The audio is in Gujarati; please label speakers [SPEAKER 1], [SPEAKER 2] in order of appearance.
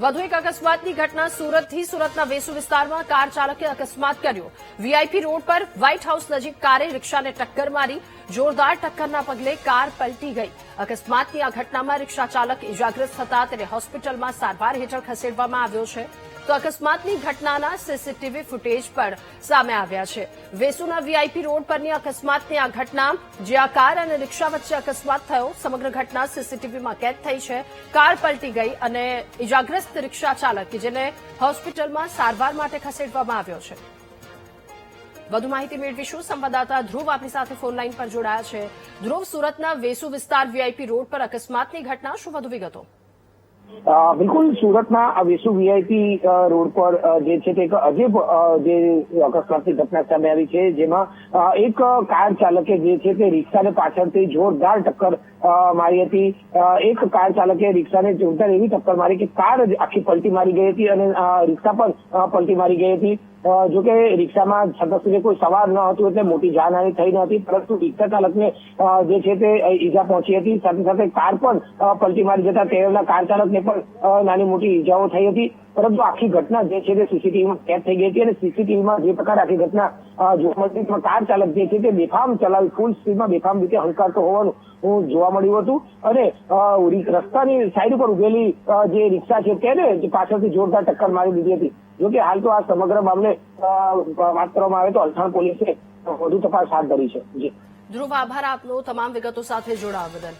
[SPEAKER 1] વધુ એક અકસ્માતની ઘટના સુરતથી સુરતના વેસુ વિસ્તારમાં કાર ચાલકે અકસ્માત કર્યો। વીઆઈપી રોડ પર વ્હાઇટ હાઉસ નજીક કારે રિક્ષાને ટક્કર મારી। જોરદાર ટક્કરના પગલે કાર પલટી ગઈ। અકસ્માતની આ ઘટનામાં રિક્ષા ચાલક ઇજાગ્રસ્ત થતા તેને હોસ્પિટલમાં સારવાર હેઠળ ખસેડવામાં આવ્યો છે। તો અકસ્માતની ઘટનાના સીસીટીવી ફૂટેજ પણ સામે આવ્યા છે। વેસુના વીઆઈપી રોડ પરની અકસ્માતની આ ઘટના, જ્યાં કાર અને રિક્ષા વચ્ચે અકસ્માત થયો, સમગ્ર ઘટના સીસીટીવીમાં કેદ થઈ છે। કાર પલટી ગઈ અને ઇજાગ્રસ્ત રિક્ષા ચાલક જેને હોસ્પિટલમાં સારવાર માટે ખસેડવામાં આવ્યો છે। વધુ માહિતી મેળવીશું। સંવાદદાતા ધ્રુવ આપણી સાથે ફોન લાઈન પર જોડાયા છે। ધ્રુવ, સુરતના વેસુ વિસ્તાર વીઆઈપી રોડ પર અકસ્માતની ઘટના, શું વધુ વિગતો?
[SPEAKER 2] બિલકુલ, સુરતના વેસુ વીઆઈપી રોડ પર જે છે તે એક અજીબ જે અકસ્માતની ઘટના સામે આવી છે, જેમાં એક કાર ચાલકે જે છે તે રિક્ષાને પાછળથી જોરદાર ટક્કર મારી હતી। એક કાર ચાલકે રિક્ષાને જોરદાર એવી ટક્કર મારી કે કાર આખી પલટી મારી ગઈ હતી અને રિક્ષા પણ પલટી મારી ગઈ હતી। જોકે રિક્ષામાં છતાં કોઈ સવાર ન હતું એટલે મોટી જાનહાની થઈ ન હતી, પરંતુ રિક્ષા ચાલકને જે છે તે ઈજા પહોંચી હતી। સાથે સાથે કાર પણ પલટી મારી જતા તેના કાર ચાલકને પણ નાની મોટી ઈજાઓ થઈ હતી। પરંતુ આખી ઘટના જે છે તે સીસીટીવીમાં કેદ થઈ ગઈ હતી અને સીસીટીવીમાં જે પ્રકાર આખી ઘટના જોવા મળી, કાર ચાલક જે છે તે બેફામ ચલાવી, ફૂલ સ્પીડમાં બેફામ રીતે હંકારતો હોવાનું જોવા મળ્યું હતું અને રસ્તાની સાઈડ ઉપર ઉભેલી જે રિક્ષા છે તેને પાછળથી જોરદાર ટક્કર મારી દીધી હતી। જોકે હાલ તો આ સમગ્ર મામલે વાત કરવામાં આવે તો અલથાણ પોલીસે વધુ તપાસ હાથ ધરી છે।
[SPEAKER 1] ધ્રુવ, આભાર આપનો તમામ વિગતો સાથે જોડાવા બદલ।